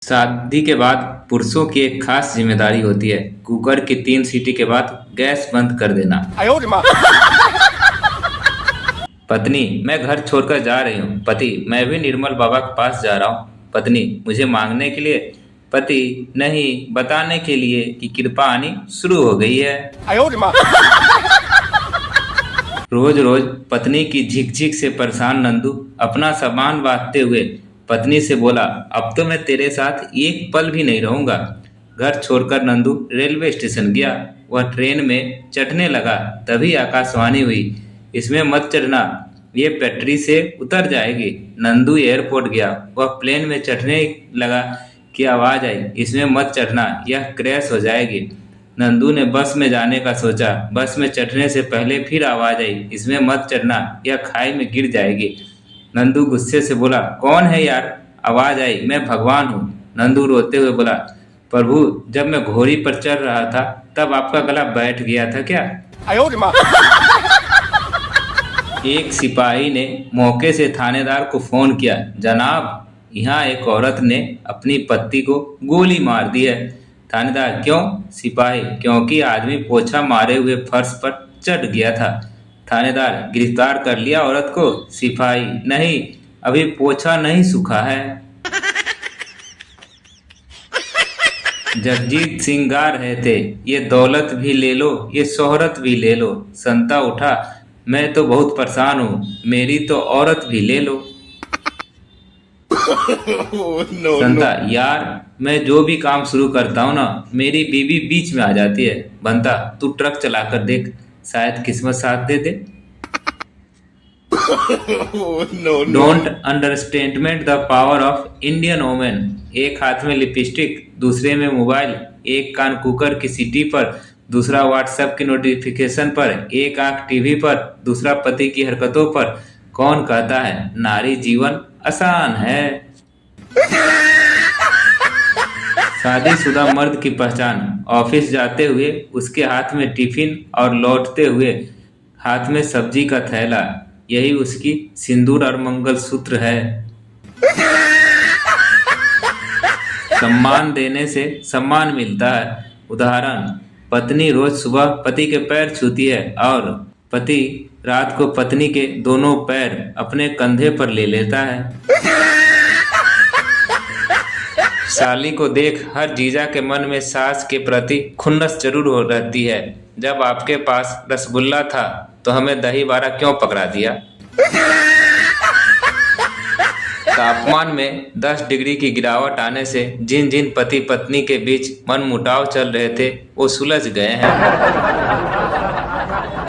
शादी के बाद पुरुषों की एक खास जिम्मेदारी होती है, कुकर की 3 सीटी के बाद गैस बंद कर देना। पत्नी, मैं घर छोड़कर जा रही हूँ। पति, मैं भी निर्मल बाबा के पास जा रहा हूँ। पत्नी, मुझे मांगने के लिए? पति, नहीं, बताने के लिए कि कृपा आनी शुरू हो गई है। रोज रोज पत्नी की झिकझिक से परेशान नंदू अपना सामान बांधते हुए पत्नी से बोला, अब तो मैं तेरे साथ एक पल भी नहीं रहूंगा। घर छोड़कर नंदू रेलवे स्टेशन गया। वह ट्रेन में चढ़ने लगा, तभी आकाशवाणी हुई, इसमें मत चढ़ना, ये पटरी से उतर जाएगी। नंदू एयरपोर्ट गया। वह प्लेन में चढ़ने लगा कि आवाज आई, इसमें मत चढ़ना, यह क्रैश हो जाएगी। नंदू ने बस में जाने का सोचा। बस में चढ़ने से पहले फिर आवाज आई, इसमें मत चढ़ना, यह खाई में गिर जाएगी। नंदू गुस्से से बोला, कौन है यार? आवाज आई, मैं भगवान हूँ। नंदू रोते हुए बोला, प्रभु, जब मैं घोड़ी पर चढ़ रहा था तब आपका गला बैठ गया था क्या? एक सिपाही ने मौके से थानेदार को फोन किया, जनाब, यहाँ एक औरत ने अपनी पति को गोली मार दी है। थानेदार, क्यों? सिपाही, क्योंकि आदमी पोछा मारे हुए फर्श पर चढ़ गया था। थानेदार, गिरफ्तार कर लिया औरत को? सिपाही, नहीं, अभी पोछा नहीं सूखा है। जगजीत सिंह गा रहे थे, ये दौलत भी ले लो, ये शोहरत भी ले लो। संता उठा, मैं तो बहुत परेशान हूँ, मेरी तो औरत भी ले लो। संता, यार, मैं जो भी काम शुरू करता हूँ ना, मेरी बीवी बीच में आ जाती है। बनता, तू ट्रक चलाकर देख, शायद किस्मत साथ दे दे। Don't understatement the power of Indian women. एक हाथ में लिपस्टिक, दूसरे में मोबाइल, एक कान कुकर की सीटी पर, दूसरा व्हाट्सएप की नोटिफिकेशन पर, एक आंख टीवी पर, दूसरा पति की हरकतों पर। कौन कहता है नारी जीवन आसान है? शादीशुदा मर्द की पहचान, ऑफिस जाते हुए उसके हाथ में टिफिन और लौटते हुए हाथ में सब्जी का थैला, यही उसकी सिंदूर और मंगलसूत्र है। सम्मान देने से सम्मान मिलता है। उदाहरण, पत्नी रोज सुबह पति के पैर छूती है और पति रात को पत्नी के दोनों पैर अपने कंधे पर ले लेता है। साली को देख हर जीजा के मन में सास के प्रति खुन्नस जरूर हो रहती है। जब आपके पास रसगुल्ला था तो हमें दही बारा क्यों पकड़ा दिया? तापमान में 10 डिग्री की गिरावट आने से जिन जिन पति पत्नी के बीच मनमुटाव चल रहे थे वो सुलझ गए हैं।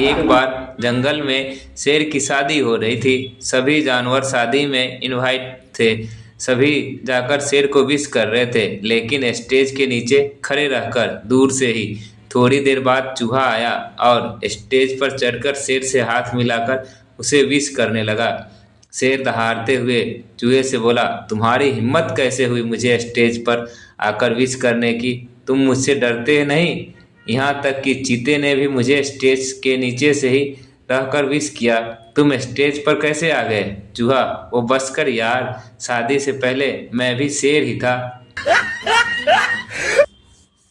एक बार जंगल में शेर की शादी हो रही थी। सभी जानवर शादी में इनवाइट थे। सभी जाकर शेर को विश कर रहे थे, लेकिन स्टेज के नीचे खड़े रहकर दूर से ही थोड़ी देर बाद चूहा आया और स्टेज पर चढ़कर शेर से हाथ मिलाकर उसे विश करने लगा। शेर दहाड़ते हुए चूहे से बोला, तुम्हारी हिम्मत कैसे हुई मुझे स्टेज पर आकर विश करने की? तुम मुझसे डरते नहीं? यहाँ तक कि चीते ने भी मुझे स्टेज के नीचे से ही रहकर विश किया, तुम स्टेज पर कैसे आ गए? चूहा, वो बस कर यार, शादी से पहले मैं भी शेर ही था।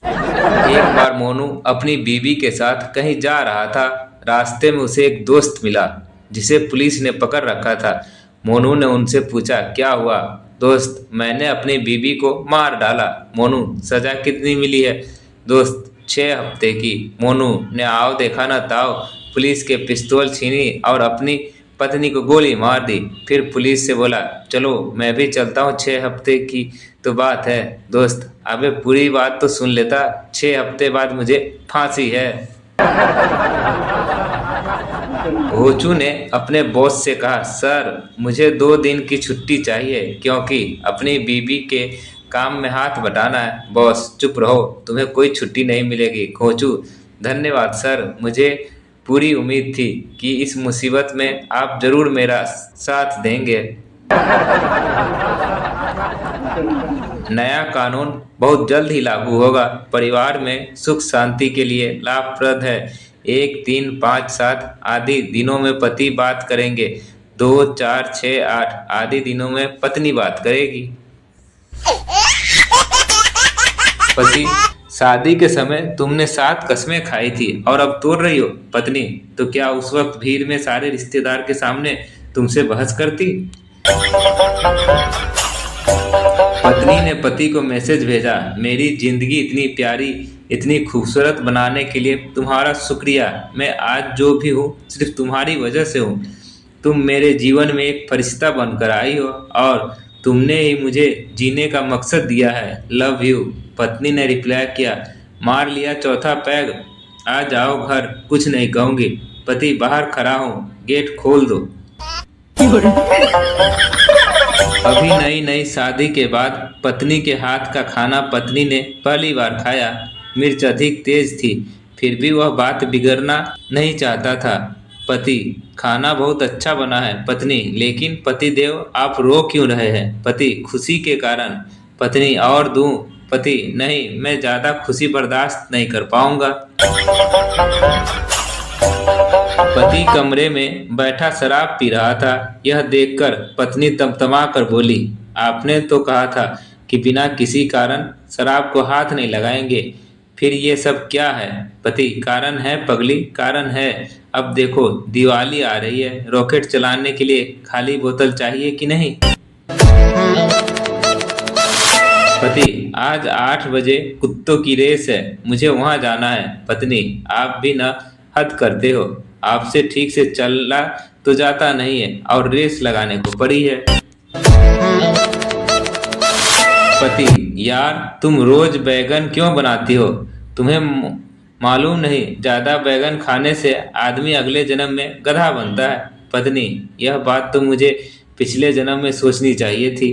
एक बार मोनू अपनी बीवी के साथ कहीं जा रहा था। रास्ते में उसे एक दोस्त मिला जिसे पुलिस ने पकड़ रखा था। मोनू ने उनसे पूछा, क्या हुआ? दोस्त, मैंने अपनी बीवी को मार डाला। मोनू, सजा कितनी मिली है? दोस्त, 6 हफ्ते की। मोनू ने आओ देखा ना ताओ, पुलिस के पिस्तौल छीनी और अपनी पत्नी को गोली मार दी। फिर पुलिस से बोला, चलो मैं भी चलता हूँ, 6 हफ्ते की तो बात है। दोस्त, अबे पूरी बात तो सुन लेता, 6 हफ्ते बाद मुझे फांसी है। घोचू ने अपने बॉस से कहा, सर, मुझे 2 दिन की छुट्टी चाहिए क्योंकि अपनी बीबी के काम में हाथ बटाना है। बॉस, चुप रहो, तुम्हें कोई छुट्टी नहीं मिलेगी। घोचू, धन्यवाद सर, मुझे पूरी उम्मीद थी कि इस मुसीबत में आप जरूर मेरा साथ देंगे। नया कानून बहुत जल्द ही लागू होगा। परिवार में सुख शांति के लिए लाभप्रद है। 1, 3, 5, 7 आदि दिनों में पति बात करेंगे। 2, 4, 6, 8 आदि दिनों में पत्नी बात करेगी। पति, शादी के समय तुमने 7 कस्में खाई थी और अब तोड़ रही हो। पत्नी, तो क्या उस वक्त भीड़ में सारे रिश्तेदार के सामने तुमसे बहस करती? पत्नी ने पति को मैसेज भेजा, मेरी जिंदगी इतनी प्यारी, इतनी खूबसूरत बनाने के लिए तुम्हारा शुक्रिया। मैं आज जो भी हूँ सिर्फ तुम्हारी वजह से हूँ। तुम मेरे जीवन में एक फरिश्ता बनकर आई हो और तुमने ही मुझे जीने का मकसद दिया है। Love you. पत्नी ने रिप्लाई किया, मार लिया चौथा पैग, आ जाओ घर, कुछ नहीं कहूंगी। पति, बाहर खड़ा हूँ, गेट खोल दो। अभी नई नई शादी के बाद पत्नी के हाथ का खाना पत्नी ने पहली बार खाया। मिर्च अधिक तेज थी, फिर भी वह बात बिगड़ना नहीं चाहता था। पति, खाना बहुत अच्छा बना है। पत्नी, लेकिन पति देव आप रो क्यों रहे हैं? पति, खुशी के कारण। पत्नी, और दूं? पति, नहीं, मैं ज्यादा खुशी बर्दाश्त नहीं कर पाऊंगा। पति कमरे में बैठा शराब पी रहा था। यह देखकर पत्नी तमतमा कर बोली, आपने तो कहा था कि बिना किसी कारण शराब को हाथ नहीं लगाएंगे, फिर ये सब क्या है? पति, कारण है पगली, कारण है। अब देखो दिवाली आ रही है, रॉकेट चलाने के लिए खाली बोतल चाहिए कि नहीं? पति, आज 8 बजे कुत्तों की रेस है, मुझे वहां जाना है। पत्नी, आप भी न हद करते हो, आपसे ठीक से चला तो जाता नहीं है और रेस लगाने को पड़ी है। पति, यार तुम रोज बैगन क्यों बनाती हो? तुम्हें मालूम नहीं, ज्यादा बैगन खाने से आदमी अगले जन्म में गधा बनता है। पत्नी, यह बात तो मुझे पिछले जन्म में सोचनी चाहिए थी।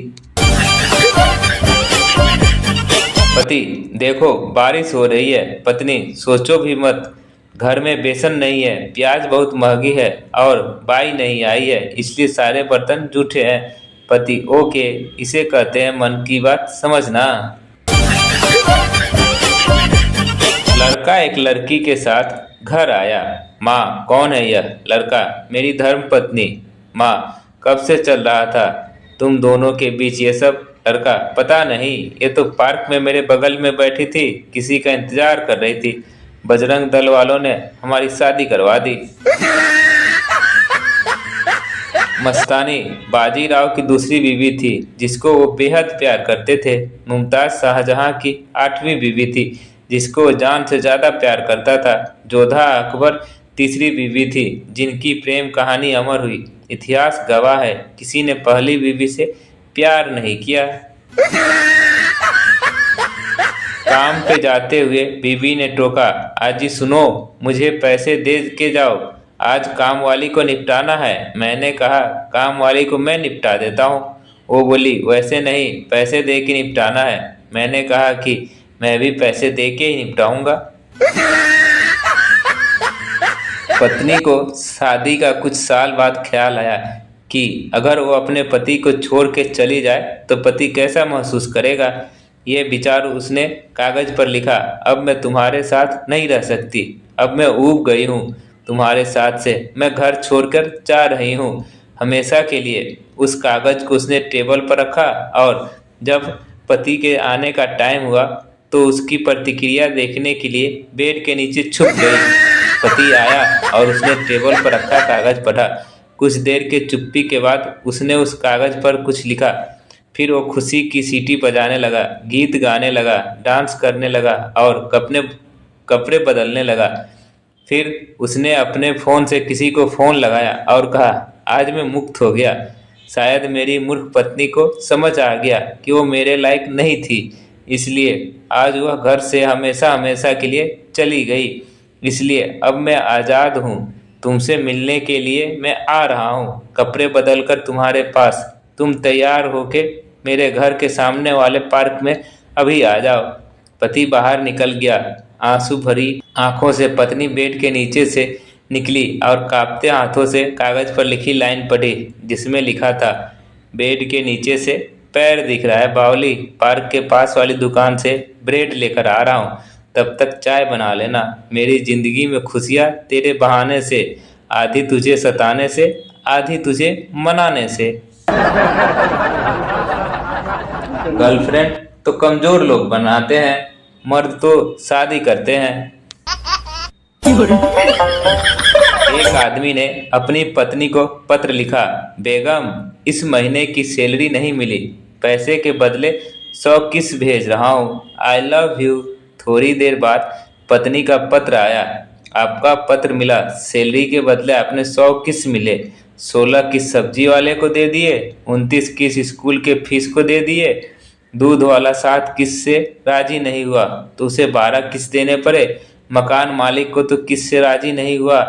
पति, देखो बारिश हो रही है। पत्नी, सोचो भी मत, घर में बेसन नहीं है, प्याज बहुत महंगी है और बाई नहीं आई है, इसलिए सारे बर्तन जूठे हैं। पति, ओके, इसे कहते हैं मन की बात समझना। लड़का एक लड़की के साथ घर आया। माँ, कौन है यह लड़का? मेरी धर्म पत्नी। माँ, कब से चल रहा था तुम दोनों के बीच ये सब? लड़का, पता नहीं, ये तो पार्क में मेरे बगल में बैठी थी, किसी का इंतजार कर रही थी, बजरंग दल वालों ने हमारी शादी करवा दी। मस्तानी बाजीराव की दूसरी बीवी थी, जिसको वो बेहद प्यार करते थे। मुमताज शाहजहां की 8वीं बीवी थी, जिसको वो जान से ज्यादा प्यार करता था। जोधा अकबर तीसरी बीवी थी, जिनकी प्रेम कहानी अमर हुई। इतिहास गवाह है, किसी ने पहली बीवी से प्यार नहीं किया। काम पे जाते हुए बीवी ने टोका, आजी सुनो, मुझे पैसे दे के जाओ, आज काम वाली को निपटाना है। मैंने कहा, काम वाली को मैं निपटा देता हूँ। वो बोली, वैसे नहीं, पैसे दे के निपटाना है। मैंने कहा कि मैं भी पैसे दे के ही निपटाऊंगा। पत्नी को शादी का कुछ साल बाद ख्याल आया कि अगर वो अपने पति को छोड़ के चली जाए तो पति कैसा महसूस करेगा। ये विचार उसने कागज पर लिखा, अब मैं तुम्हारे साथ नहीं रह सकती, अब मैं ऊब गई हूँ तुम्हारे साथ से, मैं घर छोड़कर जा रही हूँ हमेशा के लिए। उस कागज को उसने टेबल पर रखा और जब पति के आने का टाइम हुआ तो उसकी प्रतिक्रिया देखने के लिए बेड के नीचे छुप गई। पति आया और उसने टेबल पर रखा कागज पढ़ा। कुछ देर के चुप्पी के बाद उसने उस कागज पर कुछ लिखा। फिर वो खुशी की सीटी बजाने लगा, गीत गाने लगा, डांस करने लगा और अपने कपड़े बदलने लगा। फिर उसने अपने फ़ोन से किसी को फ़ोन लगाया और कहा, आज मैं मुक्त हो गया। शायद मेरी मूर्ख पत्नी को समझ आ गया कि वो मेरे लायक नहीं थी, इसलिए आज वह घर से हमेशा हमेशा के लिए चली गई। इसलिए अब मैं आज़ाद हूँ, तुमसे मिलने के लिए मैं आ रहा हूँ, कपड़े बदलकर तुम्हारे पास। तुम तैयार होके मेरे घर के सामने वाले पार्क में अभी आ जाओ। पति बाहर निकल गया। आंसू भरी आंखों से पत्नी बेड के नीचे से निकली और कांपते हाथों से कागज पर लिखी लाइन पढ़ी, जिसमें लिखा था, बेड के नीचे से पैर दिख रहा है बावली, पार्क के पास वाली दुकान से ब्रेड लेकर आ रहा हूँ, तब तक चाय बना लेना। मेरी जिंदगी में खुशियाँ तेरे बहाने से, आधी तुझे सताने से, आधी तुझे मनाने से। गर्लफ्रेंड तो कमजोर लोग बनाते हैं, मर्द तो शादी करते हैं। एक आदमी ने अपनी पत्नी को पत्र लिखा, बेगम इस महीने की सैलरी नहीं मिली, पैसे के बदले 100 किस भेज रहा हूँ, आई लव यू। थोड़ी देर बाद पत्नी का पत्र आया, आपका पत्र मिला, सैलरी के बदले आपने 100 किस मिले, 16 किस सब्जी वाले को दे दिए, 29 किस स्कूल के फीस को दे दिए, दूध वाला 7 किस से राजी नहीं हुआ तो उसे 12 किस देने पड़े, मकान मालिक को तो किस से राजी नहीं हुआ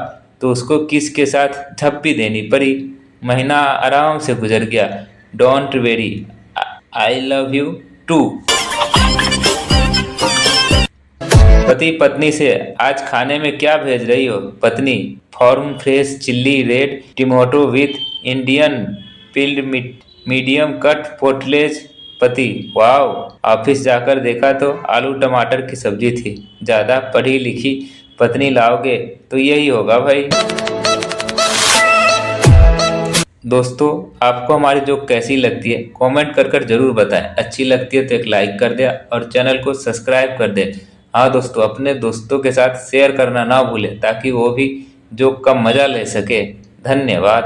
तो उसको किस के साथ झप्पी देनी पड़ी। महीना आराम से गुजर गया। Don't worry, I love you too. पति पत्नी से, आज खाने में क्या भेज रही हो? पत्नी, from fresh chilli red tomato with Indian peeled medium cut potatoes. पति, वाओ। ऑफिस जाकर देखा तो आलू टमाटर की सब्जी थी। ज्यादा पढ़ी लिखी पत्नी लाओगे तो यही होगा भाई। दोस्तों, आपको हमारी जोक कैसी लगती है कमेंट कर जरूर बताएं। अच्छी लगती है तो एक लाइक कर दें और चैनल को सब्सक्राइब कर दें। हाँ दोस्तों, अपने दोस्तों के साथ शेयर करना ना भूलें ताकि वो भी जोक का मजा ले सके। धन्यवाद।